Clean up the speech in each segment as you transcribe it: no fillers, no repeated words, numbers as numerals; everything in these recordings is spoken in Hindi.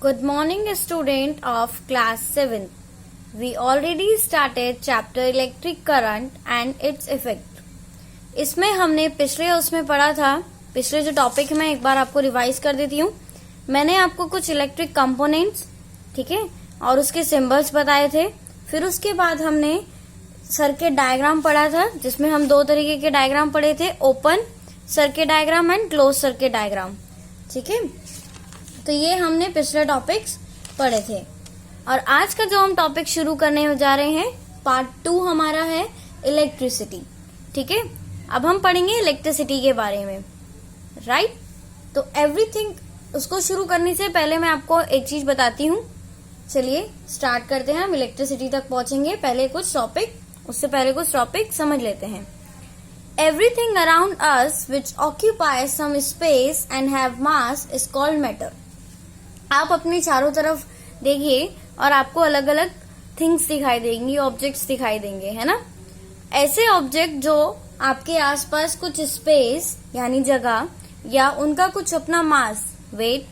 Good morning, student of class 7th. We already started chapter electric current and its effect. इसमें हमने उसमें पढ़ा था। पिछले जो टॉपिक मैं एक बार आपको रिवाइज कर देती हूँ। मैंने आपको कुछ इलेक्ट्रिक कंपोनेंट्स, ठीक है, और उसके सिंबल्स बताए थे। फिर उसके बाद हमने सर्किट डायग्राम पढ़ा था, जिसमें हम दो तरीके के डायग्राम पढ़े थे, open circuit diagram and close circuit diagram, ठीक है। तो ये हमने पिछले टॉपिक्स पढ़े थे। और आज का जो हम टॉपिक शुरू करने जा रहे हैं, पार्ट 2 हमारा है इलेक्ट्रिसिटी, ठीक है। अब हम पढ़ेंगे इलेक्ट्रिसिटी के बारे में, राइट। तो एवरीथिंग, उसको शुरू करने से पहले मैं आपको एक चीज बताती हूँ। चलिए स्टार्ट करते हैं। हम इलेक्ट्रिसिटी तक पहुंचेंगे, पहले कुछ टॉपिक समझ लेते हैं। Everything around us which occupies some space and have mass is called matter. आप अपनी चारों तरफ देखिए और आपको अलग अलग थिंग्स दिखाई देंगी, ऑब्जेक्ट्स दिखाई देंगे, है ना। ऐसे ऑब्जेक्ट जो आपके आसपास कुछ स्पेस यानी जगह या उनका कुछ अपना मास, वेट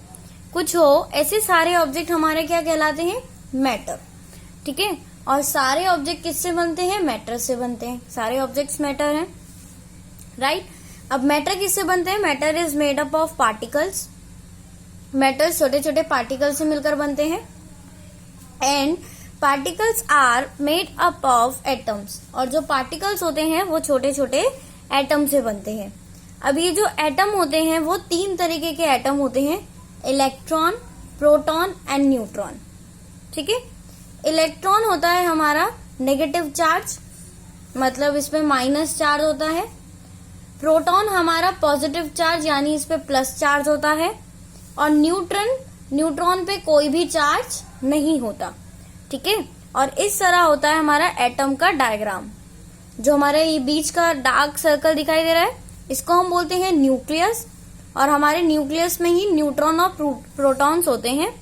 कुछ हो, ऐसे सारे ऑब्जेक्ट हमारे क्या कहलाते हैं? मैटर, ठीक है। और सारे ऑब्जेक्ट किससे बनते हैं? मैटर से बनते हैं। सारे ऑब्जेक्ट्स मैटर हैं, राइट। अब मैटर किससे बनते हैं? Matter is made up of particles. Matter छोटे छोटे पार्टिकल से मिलकर बनते हैं। And particles are made up of atoms. और जो पार्टिकल्स होते हैं वो छोटे छोटे एटम से बनते हैं। अब ये जो एटम होते हैं वो 3 तरीके के एटम होते हैं, इलेक्ट्रॉन, प्रोटॉन एंड न्यूट्रॉन, ठीक है। इलेक्ट्रॉन होता है हमारा नेगेटिव चार्ज, मतलब इसमें माइनस चार्ज होता है। प्रोटॉन हमारा पॉजिटिव चार्ज यानी इस पे प्लस चार्ज होता है। और न्यूट्रॉन पे कोई भी चार्ज नहीं होता, ठीक है। और इस तरह होता है हमारा एटम का डायग्राम। जो हमारे ये बीच का डार्क सर्कल दिखाई दे रहा है, इसको हम बोलते हैं न्यूक्लियस। और हमारे न्यूक्लियस में ही न्यूट्रॉन और प्रोटॉन्स होते हैं।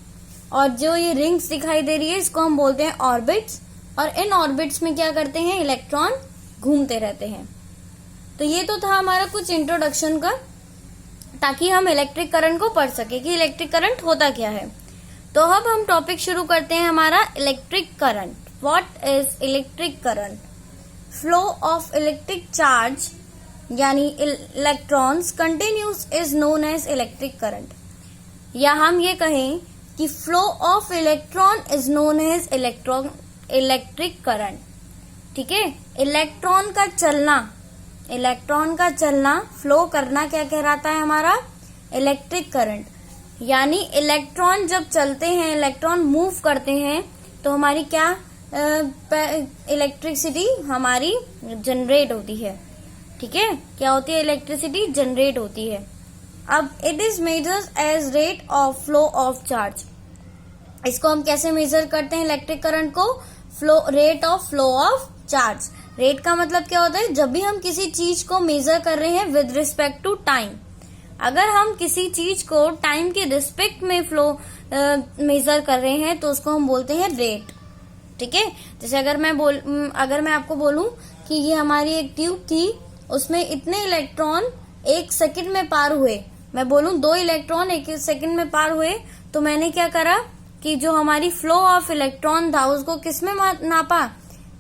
और जो ये रिंग्स दिखाई दे रही है, इसको हम बोलते हैं ऑर्बिट्स। और इन ऑर्बिट्स में क्या करते हैं? इलेक्ट्रॉन घूमते रहते हैं। तो ये तो था हमारा कुछ इंट्रोडक्शन का, ताकि हम इलेक्ट्रिक करंट को पढ़ सके कि इलेक्ट्रिक करंट होता क्या है। तो अब हम टॉपिक शुरू करते हैं हमारा electric current. What is electric current? Flow of electric charge यानी electrons continuous is known as electric current. या हम ये कहें कि flow of electron is known as electric current, ठीक है। इलेक्ट्रॉन का चलना, फ्लो करना क्या कहलाता है? हमारा इलेक्ट्रिक करंट। यानी इलेक्ट्रॉन जब चलते हैं, इलेक्ट्रॉन मूव करते हैं, तो हमारी क्या इलेक्ट्रिसिटी हमारी जनरेट होती है, ठीक है। क्या होती है? इलेक्ट्रिसिटी जनरेट होती है। अब it is measured as rate of flow of charge. इसको हम कैसे मेजर करते हैं इलेक्ट्रिक करंट को? Rate of flow of charge. Rate का मतलब क्या होता है? जब भी हम किसी चीज को मेजर कर रहे हैं विद रिस्पेक्ट टू टाइम, अगर हम किसी चीज को टाइम के रिस्पेक्ट में फ्लो मेजर कर रहे हैं तो उसको हम बोलते हैं रेट, ठीक है। जैसे अगर मैं आपको बोलूं कि ये हमारी एक ट्यूब थी, उसमें इतने इलेक्ट्रॉन 1 सेकंड में पार हुए, मैं बोलूं 2 इलेक्ट्रॉन 1 सेकंड में पार हुए, तो मैंने क्या करा कि जो हमारी फ्लो ऑफ इलेक्ट्रॉन था उसको किसमें नापा?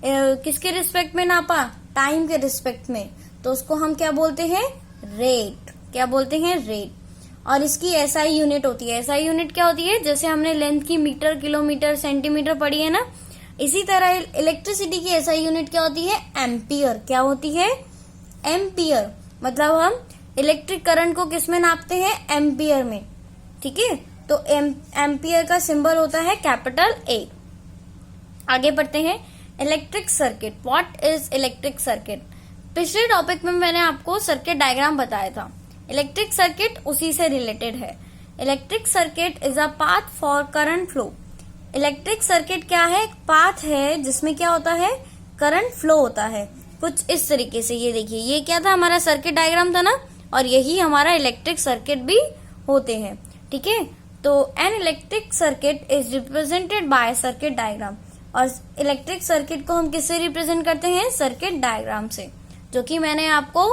किसके रिस्पेक्ट में नापा? टाइम के रिस्पेक्ट में। तो उसको हम क्या बोलते हैं? रेट। क्या बोलते हैं? रेट। और इसकी एसआई यूनिट होती है। एसआई यूनिट क्या होती है? जैसे हमने लेंथ की मीटर, किलोमीटर, सेंटीमीटर पढ़ी है ना, इसी तरह इलेक्ट्रिसिटी की एसआई यूनिट क्या होती है? एम्पियर। क्या होती है? एम्पियर। मतलब हम इलेक्ट्रिक करंट को किसमें नापते हैं? एम्पियर में, ठीक है। तो एम्पियर का सिंबल होता है कैपिटल ए। आगे बढ़ते हैं। Electric circuit. What is electric circuit? पिछले टॉपिक में मैंने आपको सर्किट डायग्राम बताया था। इलेक्ट्रिक सर्किट उसी से रिलेटेड है। Electric circuit is a path for current flow. Electric circuit क्या है? पाथ है जिसमें क्या होता है? करंट फ्लो होता है। कुछ इस तरीके से, ये देखिए, ये क्या था? हमारा सर्किट डायग्राम था ना, और यही हमारा इलेक्ट्रिक सर्किट भी होते हैं, ठीक है। तो an electric circuit is represented by circuit diagram. और इलेक्ट्रिक सर्किट को हम किससे रिप्रेजेंट करते हैं? सर्किट डायग्राम से, जो कि मैंने आपको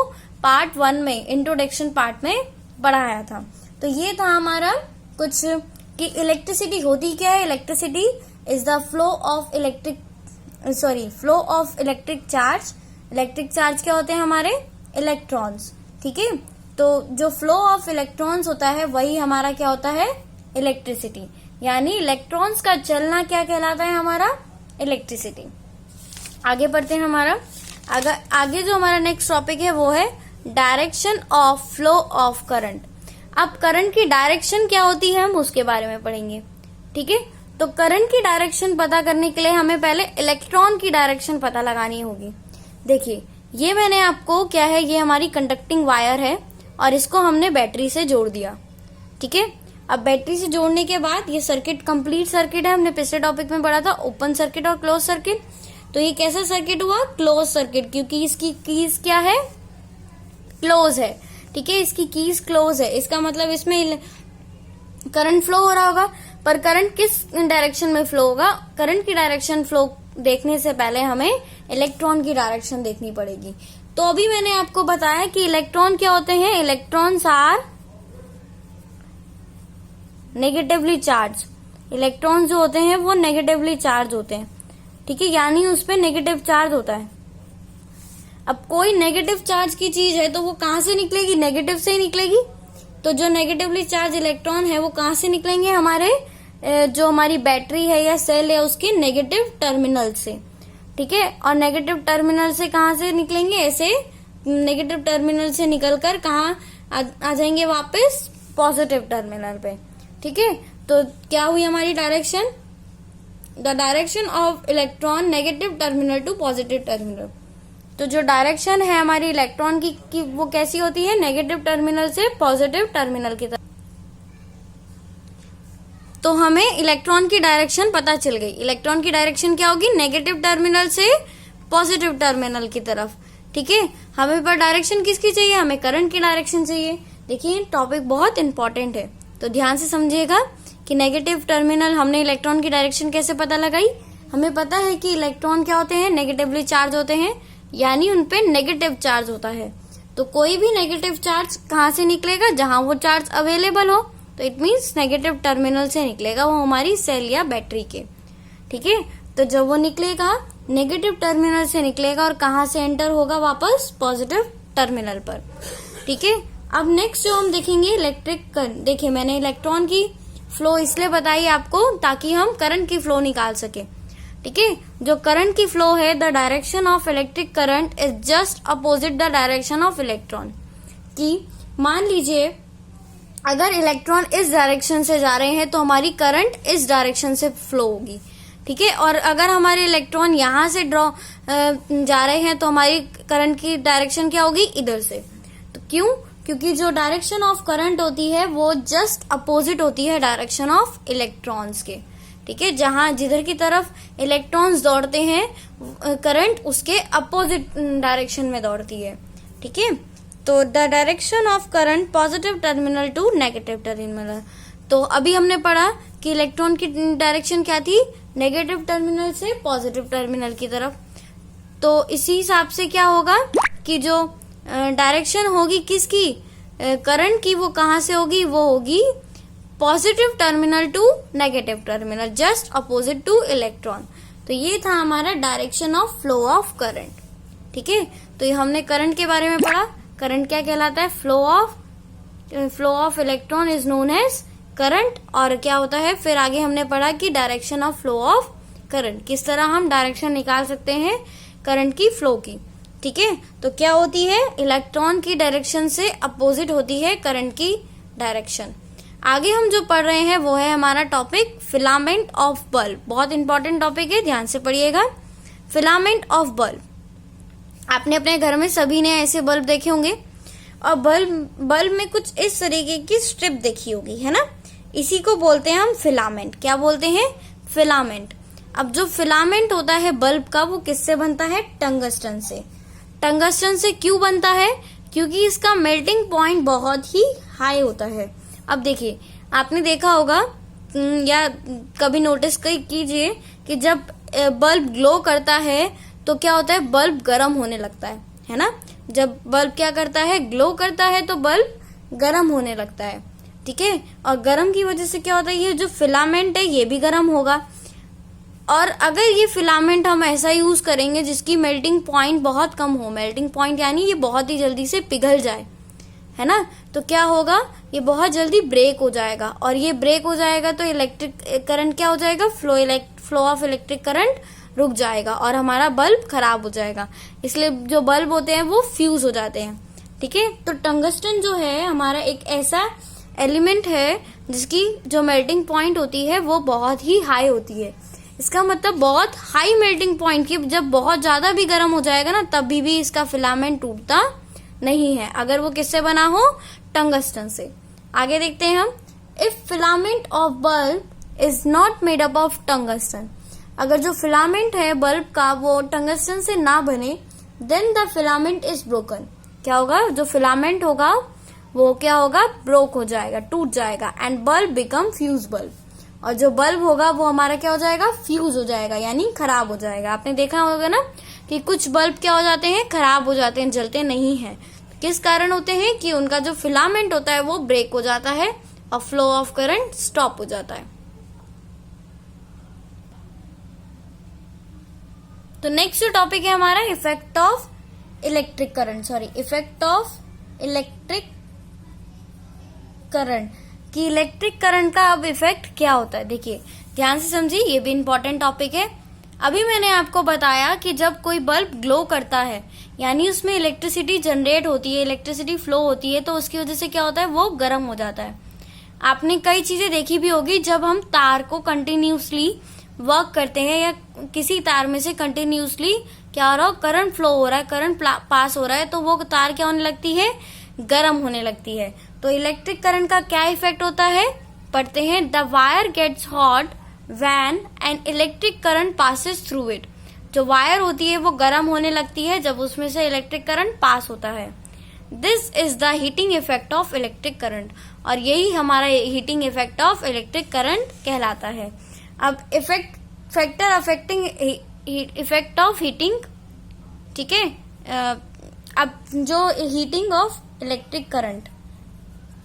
पार्ट 1 में, इंट्रोडक्शन पार्ट में पढ़ाया था। तो ये था हमारा कुछ कि इलेक्ट्रिसिटी होती क्या है। Electricity is the flow of electric charge. Electric charge क्या होते हैं हमारे, इलेक्ट्रॉन्स। ठीक है, तो जो फ्लो ऑफ इलेक्ट्रॉन्स होता है वही हमारा क्या होता है, इलेक्ट्रिसिटी। यानी इलेक्ट्रॉन्स का चलना क्या कहलाता है, हमारा इलेक्ट्रिसिटी। आगे बढ़ते हैं हमारा आगे जो हमारा नेक्स्ट टॉपिक है वो है direction of flow of current. अब करंट की डायरेक्शन क्या होती है हम उसके बारे में पढ़ेंगे। ठीक है, तो करंट की डायरेक्शन पता करने के लिए हमें पहले इलेक्ट्रॉन की डायरेक्शन पता लगानी होगी। देखिए, ये मैंने आपको क्या है, ये हमारी कंडक्टिंग वायर है और इसको हमने बैटरी से जोड़ दिया। ठीक है, अब बैटरी से जोड़ने के बाद ये सर्किट कंप्लीट सर्किट है। हमने पिछले टॉपिक में पढ़ा था ओपन सर्किट और क्लोज सर्किट। तो ये कैसा सर्किट हुआ, क्लोज सर्किट, क्योंकि इसकी कीज क्या है, क्लोज है। ठीक है, इसकी कीज क्लोज है, इसका मतलब इसमें करंट फ्लो हो रहा होगा। पर करंट किस डायरेक्शन में फ्लो होगा, करंट की डायरेक्शन फ्लो देखने से पहले हमें इलेक्ट्रॉन की डायरेक्शन देखनी पड़ेगी। तो अभी मैंने आपको बताया कि इलेक्ट्रॉन क्या होते हैं, electrons are negatively charge. Electron जो होते हैं वो नेगेटिवली चार्ज होते हैं। ठीक है, यानी उस पर नेगेटिव चार्ज होता है। अब कोई नेगेटिव चार्ज की चीज है तो वो कहां से निकलेगी, नेगेटिव से ही निकलेगी। तो जो नेगेटिवली चार्ज इलेक्ट्रॉन है वो कहां से निकलेंगे, हमारे जो हमारी बैटरी है या सेल है उसके नेगेटिव टर्मिनल से। ठीक है, और नेगेटिव टर्मिनल से कहां से निकलेंगे, ऐसे नेगेटिव टर्मिनल से निकलकर कहां आ जाएंगे, वापस पॉजिटिव टर्मिनल पे। ठीक है, तो क्या हुई हमारी direction, the direction of electron negative terminal to positive terminal. तो जो डायरेक्शन है हमारी इलेक्ट्रॉन की वो कैसी होती है, नेगेटिव टर्मिनल से पॉजिटिव टर्मिनल की तरफ। तो हमें इलेक्ट्रॉन की डायरेक्शन पता चल गई। इलेक्ट्रॉन की डायरेक्शन क्या होगी, नेगेटिव टर्मिनल से पॉजिटिव टर्मिनल की तरफ। ठीक है, हमें पर डायरेक्शन किसकी चाहिए, हमें करंट की डायरेक्शन चाहिए। देखिए, टॉपिक बहुत इंपॉर्टेंट है, तो ध्यान से समझिएगा कि नेगेटिव टर्मिनल हमने इलेक्ट्रॉन की डायरेक्शन कैसे पता लगाई। हमें पता है कि इलेक्ट्रॉन क्या होते हैं, नेगेटिवली चार्ज होते हैं, यानी उनपे नेगेटिव चार्ज होता है। तो कोई भी नेगेटिव चार्ज कहां से निकलेगा, जहां वो चार्ज अवेलेबल हो। तो इट मीन्स नेगेटिव टर्मिनल से निकलेगा, वो हमारी सेल या बैटरी के। ठीक है, तो जब वो निकलेगा नेगेटिव टर्मिनल से निकलेगा और कहां से एंटर होगा, वापस पॉजिटिव टर्मिनल पर। ठीक है, अब नेक्स्ट जो हम देखेंगे इलेक्ट्रिक करंट। देखिए, मैंने इलेक्ट्रॉन की फ्लो इसलिए बताई आपको ताकि हम करंट की फ्लो निकाल सके। ठीक है, जो करंट की फ्लो है, the direction of electric current is just opposite the direction of electron. कि मान लीजिए अगर इलेक्ट्रॉन इस डायरेक्शन से जा रहे हैं तो हमारी करंट इस डायरेक्शन से फ्लो होगी। ठीक है, और अगर हमारे इलेक्ट्रॉन यहां से जा रहे हैं तो हमारी करंट की डायरेक्शन क्या होगी, इधर से। तो क्यों, क्योंकि जो डायरेक्शन ऑफ करंट होती है वो जस्ट अपोजिट होती है डायरेक्शन ऑफ इलेक्ट्रॉन्स के। ठीक है, जहां जिधर की तरफ इलेक्ट्रॉन्स दौड़ते हैं करंट उसके अपोजिट डायरेक्शन में दौड़ती है। ठीक है, तो the direction of current positive terminal to negative terminal. तो अभी हमने पढ़ा कि इलेक्ट्रॉन की डायरेक्शन क्या थी, नेगेटिव टर्मिनल से पॉजिटिव टर्मिनल की तरफ। तो इसी हिसाब से क्या होगा कि जो डायरेक्शन होगी किसकी, करंट की, वो कहां से होगी, वो होगी positive terminal to negative terminal, just opposite to electron. तो ये था हमारा direction of flow of current. ठीक है, तो ये हमने करंट के बारे में पढ़ा। करंट क्या कहलाता है, flow of electron is known as current. और क्या होता है, फिर आगे हमने पढ़ा कि direction of flow of current, किस तरह हम डायरेक्शन निकाल सकते हैं करंट की फ्लो की। ठीक है, तो क्या होती है, इलेक्ट्रॉन की डायरेक्शन से अपोजिट होती है करंट की डायरेक्शन। आगे हम जो पढ़ रहे हैं वो है हमारा टॉपिक फिलामेंट ऑफ बल्ब। बहुत इंपॉर्टेंट टॉपिक है, ध्यान से पढ़िएगा। फिलामेंट ऑफ बल्ब, आपने अपने घर में सभी ने ऐसे बल्ब देखे होंगे और बल्ब में कुछ इस तरीके की स्ट्रिप देखी होगी, है ना। इसी को बोलते हैं हम फिलामेंट। क्या बोलते हैं, फिलामेंट। अब जो फिलामेंट होता है बल्ब का वो किससे बनता है, टंगस्टन से। टंगस्टन से क्यों बनता है, क्योंकि इसका मेल्टिंग पॉइंट बहुत ही हाई होता है। अब देखिए, आपने देखा होगा या कभी नोटिस कीजिए कि जब बल्ब ग्लो करता है तो क्या होता है, बल्ब गर्म होने लगता है ना। जब बल्ब क्या करता है, ग्लो करता है तो बल्ब गर्म होने लगता है। ठीक है। और गर्म की वजह से क्या होता है, ये जो फिलामेंट है ये भी गर्म होगा। और अगर ये फिलामेंट हम ऐसा यूज करेंगे जिसकी मेल्टिंग पॉइंट बहुत कम हो, मेल्टिंग पॉइंट यानी ये बहुत ही जल्दी से पिघल जाए, है ना, तो क्या होगा, ये बहुत जल्दी ब्रेक हो जाएगा। और ये ब्रेक हो जाएगा तो इलेक्ट्रिक करंट क्या हो जाएगा, फ्लो ऑफ इलेक्ट्रिक करंट रुक जाएगा और हमारा बल्ब खराब हो जाएगा। इसलिए जो बल्ब होते हैं वो फ्यूज हो जाते हैं, ठीक है। तो टंगस्टन जो है हमारा एक ऐसा एलिमेंट है जिसकी जो मेल्टिंग पॉइंट होती है वो बहुत ही हाई होती है। इसका मतलब बहुत हाई मेल्टिंग पॉइंट की, जब बहुत ज्यादा भी गर्म हो जाएगा ना तभी भी इसका फिलामेंट टूटता नहीं है, अगर वो किससे बना हो, टंगस्टन से। आगे देखते हैं हम, if filament of bulb is not made up of tungsten, अगर जो फिलामेंट है बल्ब का वो टंगस्टन से ना बने, then the filament is broken, क्या होगा, जो फिलामेंट होगा वो क्या होगा, ब्रोक हो जाएगा, टूट जाएगा, and bulb become fuse bulb, और जो बल्ब होगा वो हमारा क्या हो जाएगा, फ्यूज हो जाएगा, यानी खराब हो जाएगा। आपने देखा होगा ना कि कुछ बल्ब क्या हो जाते हैं, खराब हो जाते हैं, जलते नहीं हैं। किस कारण होते हैं कि उनका जो फिलामेंट होता है वो ब्रेक हो जाता है और फ्लो ऑफ करंट स्टॉप हो जाता है। तो नेक्स्ट जो टॉपिक है हमारा इफेक्ट ऑफ इलेक्ट्रिक करंट कि इलेक्ट्रिक करंट का अब इफेक्ट क्या होता है। देखिए ध्यान से समझिए, ये भी इम्पोर्टेंट टॉपिक है। अभी मैंने आपको बताया कि जब कोई बल्ब ग्लो करता है यानी उसमें इलेक्ट्रिसिटी जनरेट होती है, इलेक्ट्रिसिटी फ्लो होती है, तो उसकी वजह से क्या होता है, वो गर्म हो जाता है। आपने कई चीजें देखी भी होगी, जब हम तार को कंटिन्यूसली वर्क करते हैं या किसी तार में से कंटिन्यूसली क्या हो रहा हो, करंट फ्लो हो रहा है, करंट पास हो रहा है, तो वो तार क्या होने लगती है, गर्म होने लगती है। तो इलेक्ट्रिक करंट का क्या इफेक्ट होता है, पढ़ते हैं, the wire gets hot when an electric current passes through it, जो वायर होती है वो गर्म होने लगती है जब उसमें से इलेक्ट्रिक करंट पास होता है। This is the heating effect of electric current, और यही हमारा heating effect of electric current कहलाता है। अब factor affecting effect of heating, ठीक है। अब जो हीटिंग ऑफ इलेक्ट्रिक करंट,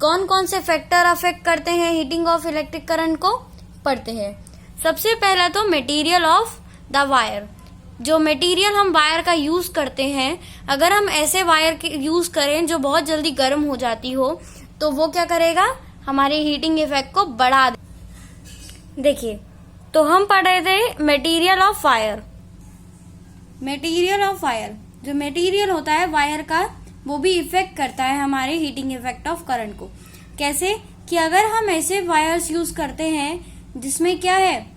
कौन कौन से फैक्टर अफेक्ट करते हैं हीटिंग ऑफ इलेक्ट्रिक करंट को, पढ़ते हैं। सबसे पहला तो मटेरियल ऑफ द वायर, जो मटेरियल हम वायर का यूज करते हैं, अगर हम ऐसे वायर के यूज करें जो बहुत जल्दी गर्म हो जाती हो तो वो क्या करेगा, हमारे हीटिंग इफेक्ट को बढ़ा दे। देखिए तो हम पढ़ रहे थे material of wire. Material of wire, जो मटेरियल होता है वायर का वो भी इफेक्ट करता है हमारे हीटिंग इफेक्ट ऑफ करंट को। कैसे कि अगर हम ऐसे वायर्स यूज करते हैं जिसमें क्या है,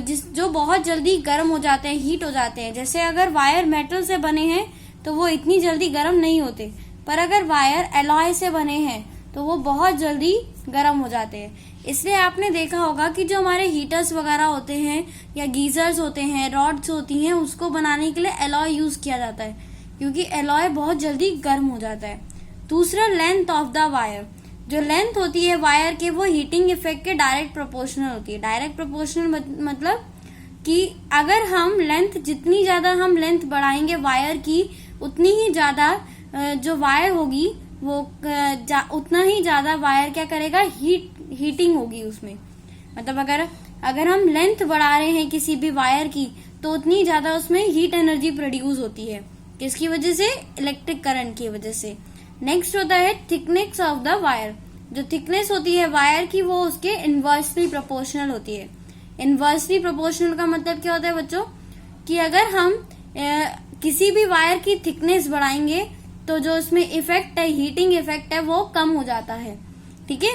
जो बहुत जल्दी गर्म हो जाते हैं, हीट हो जाते हैं, जैसे अगर वायर मेटल से बने हैं तो वो इतनी जल्दी गर्म नहीं होते, पर अगर वायर एलॉय से बने हैं तो वो बहुत जल्दी गर्म हो जाते हैं। इसलिए आपने देखा होगा कि जो हमारे हीटर्स वगैरह होते हैं या गीजर्स होते हैं, रॉड्स होती हैं, उसको बनाने के लिए एलॉय यूज किया जाता है, क्योंकि एलॉय बहुत जल्दी गर्म हो जाता है। दूसरा लेंथ ऑफ द वायर, जो लेंथ होती है वायर के वो हीटिंग इफेक्ट के डायरेक्ट प्रोपोर्शनल होती है। डायरेक्ट प्रोपोर्शनल मतलब कि अगर हम लेंथ, जितनी ज्यादा हम लेंथ बढ़ाएंगे वायर की, उतनी ही ज्यादा जो वायर होगी वो उतना ही ज्यादा वायर क्या करेगा, हीटिंग होगी उसमें। मतलब अगर हम लेंथ बढ़ा रहे हैं किसी भी वायर की तो उतनी ज्यादा उसमें हीट एनर्जी प्रोड्यूस होती है। किसकी वजह से, इलेक्ट्रिक करंट की वजह से। नेक्स्ट होता है थिकनेस ऑफ द वायर, जो थिकनेस होती है वायर की वो उसके इनवर्सली प्रोपोर्शनल होती है। इनवर्सली प्रोपोर्शनल का मतलब क्या होता है बच्चों, कि अगर हम किसी भी वायर की थिकनेस बढ़ाएंगे तो जो उसमें इफेक्ट है, हीटिंग इफेक्ट है, वो कम हो जाता है। ठीक है,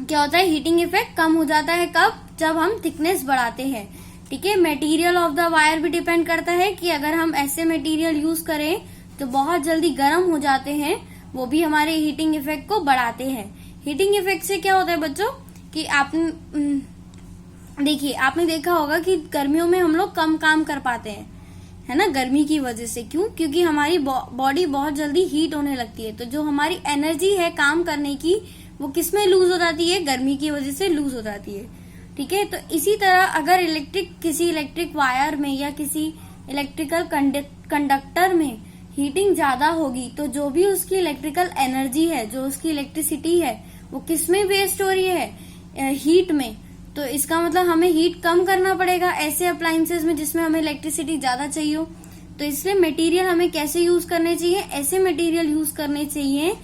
क्या होता है, हीटिंग इफेक्ट कम हो जाता है कब, जब हम थिकनेस बढ़ाते हैं। ठीक है, मटेरियल ऑफ द वायर भी डिपेंड करता है कि अगर हम ऐसे मटेरियल यूज करें तो बहुत जल्दी गर्म हो जाते हैं, वो भी हमारे हीटिंग इफेक्ट को बढ़ाते हैं। हीटिंग इफेक्ट से क्या होता है बच्चों कि देखिए आपने देखा होगा कि गर्मियों में हम लोग कम काम कर पाते हैं, है ना, गर्मी की वजह से। क्यों? क्योंकि हमारी बॉडी बहुत जल्दी हीट होने लगती है, तो जो हमारी एनर्जी है काम करने की वो किस में लूज हो जाती है, गर्मी की वजह से लूज हो जाती है। ठीक है, तो इसी तरह अगर किसी इलेक्ट्रिक वायर में या किसी इलेक्ट्रिकल कंडक्टर में हीटिंग ज्यादा होगी तो जो भी उसकी इलेक्ट्रिकल एनर्जी है, जो उसकी इलेक्ट्रिसिटी है, वो किस में वेस्ट हो रही है, हीट में। तो इसका मतलब हमें हीट कम करना पड़ेगा ऐसे अप्लायंसेस में जिसमें हमें इलेक्ट्रिसिटी ज्यादा चाहिए हो। तो इसलिए मटेरियल हमें कैसे यूज करने चाहिए, ऐसे मटेरियल यूज करने चाहिए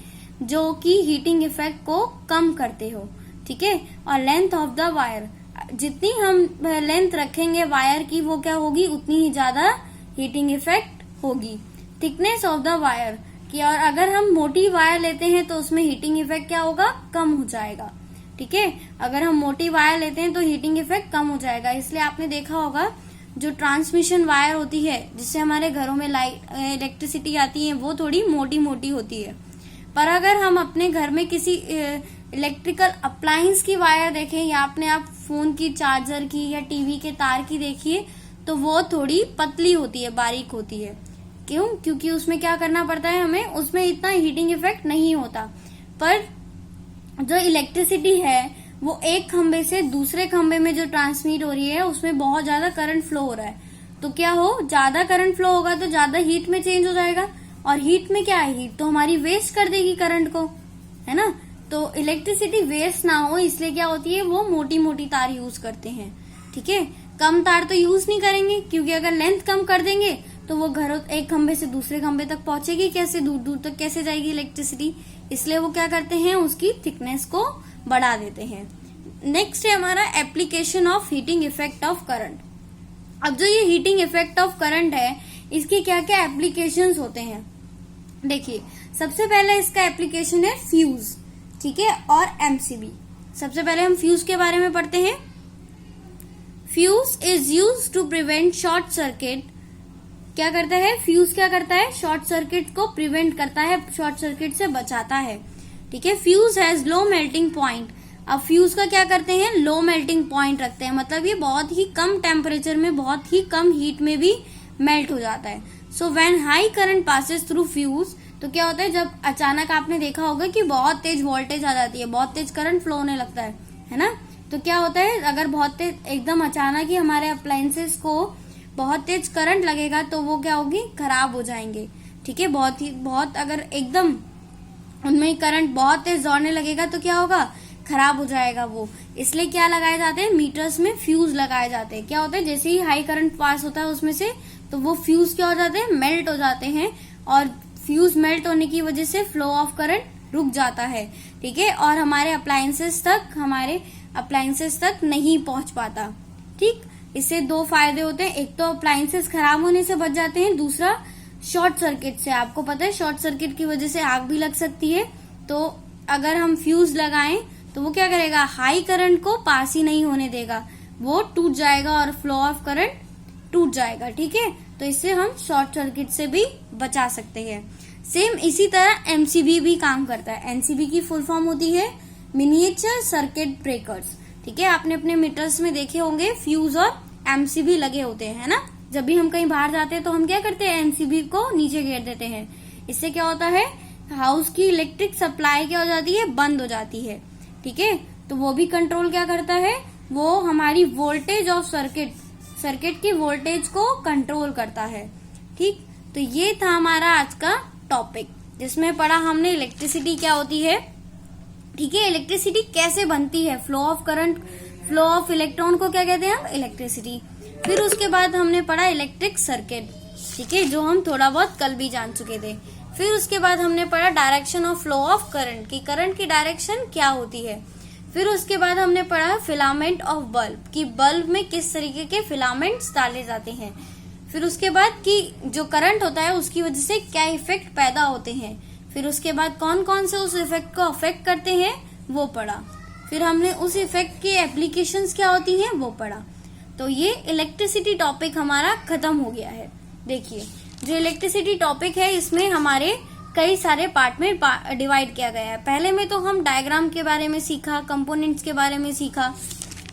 जो कि हीटिंग इफेक्ट को कम करते हो, ठीक है। और लेंथ ऑफ द वायर, जितनी हम लेंथ रखेंगे वायर की वो क्या होगी, उतनी ही ज्यादा हीटिंग इफेक्ट होगी। थिकनेस ऑफ द वायर कि, और अगर हम मोटी वायर लेते हैं तो उसमें हीटिंग इफेक्ट क्या होगा, कम हो जाएगा, ठीक है। अगर हम मोटी वायर लेते हैं तो हीटिंग इफेक्ट कम हो जाएगा। इसलिए आपने देखा होगा जो ट्रांसमिशन वायर होती है जिससे हमारे घरों में लाइट इलेक्ट्रिसिटी आती है वो थोड़ी मोटी मोटी होती है। पर अगर हम अपने घर में किसी इलेक्ट्रिकल अप्लायंस की वायर देखें या अपने आप फोन की चार्जर की या टीवी के तार की देखिए तो वो थोड़ी पतली होती है, बारीक होती है। क्यों? क्योंकि उसमें क्या करना पड़ता है हमें, उसमें इतना हीटिंग इफेक्ट नहीं होता। पर जो इलेक्ट्रिसिटी है वो एक खंबे से दूसरे खंबे में जो ट्रांसमिट हो रही है उसमें बहुत ज्यादा करंट फ्लो हो रहा है। तो क्या हो, ज्यादा करंट फ्लो होगा तो ज्यादा हीट में चेंज हो जाएगा, और हीट में क्या है, हीट तो हमारी वेस्ट कर देगी करंट को, है ना। तो इलेक्ट्रिसिटी वेस्ट ना हो इसलिए क्या होती है, वो मोटी मोटी तार यूज करते हैं, ठीक है। कम तार तो यूज नहीं करेंगे क्योंकि अगर लेंथ कम कर देंगे तो वो घर एक खंबे से दूसरे खंबे तक पहुंचेगी कैसे, दूर दूर तक कैसे जाएगी इलेक्ट्रिसिटी। इसलिए वो क्या करते हैं, उसकी थिकनेस को बढ़ा देते हैं। नेक्स्ट है हमारा application of heating effect of current. अब जो ये हीटिंग इफेक्ट ऑफ करंट है इसके क्या क्या एप्लीकेशंस होते हैं, देखिए। सबसे पहले इसका एप्लीकेशन है फ्यूज, ठीक है, और एमसीबी। सबसे पहले हम फ्यूज के बारे में पढ़ते हैं। Fuse is used to prevent short circuit. क्या करता है फ्यूज, क्या करता है, शॉर्ट सर्किट को प्रिवेंट करता है, शॉर्ट सर्किट से बचाता है, ठीक है। Fuse has low melting point. अब फ्यूज का क्या करते हैं, लो मेल्टिंग पॉइंट रखते हैं, मतलब ये बहुत ही कम टेम्परेचर में, बहुत ही कम हीट में भी मेल्ट हो जाता है। So when high current passes through fuse, तो क्या होता है जब अचानक आपने देखा होगा कि बहुत तेज वोल्टेज आ जाती है, बहुत तेज करंट फ्लो होने लगता है ना। तो क्या होता है, अगर बहुत तेज एकदम अचानक ही हमारे अप्लायंसेस को बहुत तेज करंट लगेगा तो वो क्या होगी, खराब हो जाएंगे, ठीक है। बहुत अगर एकदम उनमें करंट बहुत तेज दौड़ने लगेगा तो क्या होगा, खराब हो जाएगा वो। इसलिए क्या लगाए जाते हैं, मीटर्स में फ्यूज लगाए जाते हैं। क्या होता है, जैसे ही हाई करंट पास होता है उसमें से तो वो फ्यूज क्या हो जाते हैं, मेल्ट हो जाते हैं, और फ्यूज मेल्ट होने की वजह से फ्लो ऑफ करंट रुक जाता है, ठीक है, और हमारे अप्लायंसेस तक नहीं पहुंच पाता, ठीक। इससे दो फायदे होते हैं, एक तो अप्लायंसेस खराब होने से बच जाते हैं, दूसरा शॉर्ट सर्किट से। आपको पता है शॉर्ट सर्किट की वजह से आग भी लग सकती है। तो अगर हम फ्यूज लगाएं तो वो क्या करेगा, हाई करंट को पास ही नहीं होने देगा, वो टूट जाएगा और फ्लो ऑफ करंट टूट जाएगा, ठीक है। तो इससे हम शॉर्ट सर्किट से भी बचा सकते हैं। सेम इसी तरह एमसीबी भी काम करता है। एमसीबी की फुल फॉर्म होती है मिनिएचर सर्किट ब्रेकर्स, ठीक है। आपने अपने मीटर्स में देखे होंगे फ्यूज और एमसीबी लगे होते हैं, है ना। जब भी हम कहीं बाहर जाते हैं तो हम क्या करते हैं, एमसीबी को नीचे घेर देते हैं। इससे क्या होता है, हाउस की इलेक्ट्रिक सप्लाई क्या हो जाती है, बंद हो जाती है, ठीक है। तो वो भी कंट्रोल क्या करता है, वो हमारी वोल्टेज ऑफ सर्किट की वोल्टेज को कंट्रोल करता है, ठीक। तो ये था हमारा आज का टॉपिक जिसमें पढ़ा हमने इलेक्ट्रिसिटी क्या होती है, ठीक है, इलेक्ट्रिसिटी कैसे बनती है, flow of current, flow of electron को क्या कहते हैं हम, इलेक्ट्रिसिटी। फिर उसके बाद हमने पढ़ा इलेक्ट्रिक सर्किट, ठीक है, जो हम थोड़ा बहुत कल भी जान चुके थे। फिर उसके बाद हमने पढ़ा direction of flow of current की, करंट की डायरेक्शन क्या होती है। फिर उसके बाद हमने पढ़ा फिलामेंट ऑफ बल्ब की, बल्ब में किस तरीके के फिलामेंट्स डाले जाते हैं। फिर उसके बाद कि जो करंट होता है उसकी वजह से क्या इफेक्ट पैदा होते हैं। फिर उसके बाद कौन कौन से उस इफेक्ट को अफेक्ट करते हैं वो पढ़ा। फिर हमने उस इफेक्ट की एप्लीकेशंस क्या होती हैं वो पढ़ा। तो ये इलेक्ट्रिसिटी टॉपिक हमारा खत्म हो गया है। देखिए जो इलेक्ट्रिसिटी टॉपिक है इसमें हमारे कई सारे पार्ट में डिवाइड किया गया है। पहले में तो हम डायग्राम के बारे में सीखा, कंपोनेंट्स के बारे में सीखा,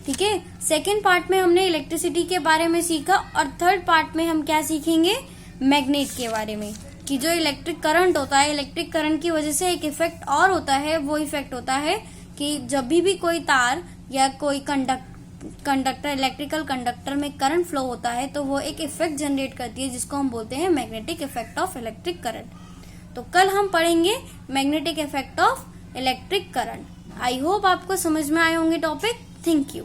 ठीक है। सेकेंड पार्ट में हमने इलेक्ट्रिसिटी के बारे में सीखा, और थर्ड पार्ट में हम क्या सीखेंगे, मैग्नेट के बारे में, कि जो इलेक्ट्रिक करंट होता है, इलेक्ट्रिक करंट की वजह से एक इफेक्ट और होता है। वो इफेक्ट होता है कि जब भी कोई तार या कोई कंडक्टर इलेक्ट्रिकल कंडक्टर में करंट फ्लो होता है तो वो एक इफेक्ट जनरेट करती है जिसको हम बोलते हैं magnetic effect of electric current. तो कल हम पढ़ेंगे magnetic effect of electric current. I hope आपको समझ में आए होंगे टॉपिक। Thank you.